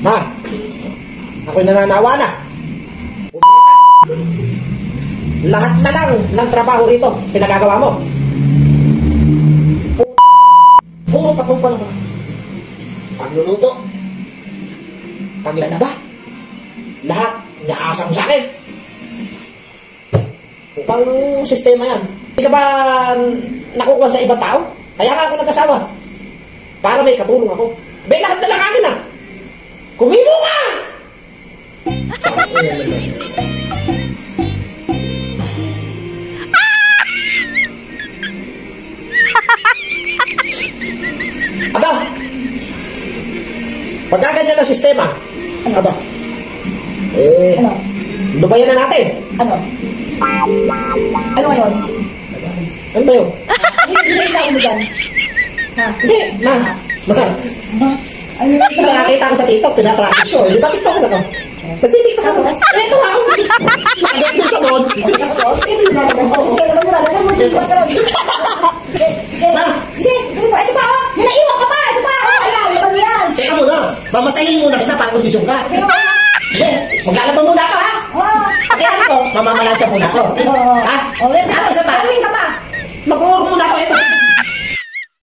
Ma, ako'y nananawa na. Lahat na lang ng trabaho rito, pinagagawa mo. Puro katupan ko. Pagluluto, paglalaba, lahat naasa mo sa akin. Upang sistema yan. Hindi ka ba nakukuha sa ibang tao? Kaya nga ako nagkasawa. Para may katulong ako. May lahat na lang akin ah. Kumibo ka! Aba! Pagkaganyan ng sistema. Aba. Ano? Lubayan na natin. Ano? Ano ngayon? Ano ba yun? Hindi na mo dyan. Ha? Hindi, ma. Nakakita ko sa TikTok, pinapractice ko. Di ba TikTok na ko? Nagtitiktok ako. Ito ako. Nakagay ko sa mod. Ito yung mga mga. Sige, naman muna. Naman mo dito. Ma. Sige, ito pa. Nilaiwan ka pa. Ito pa. Ayan, ibang yan. Teka muna. Mamasahin muna kita para kondisyon ka. Hindi, maglalaban muna ako ha. Kaya ano ko, mamamalansya muna ako. Ha? Ano sa pa? Mag-uurong muna ako. Ito.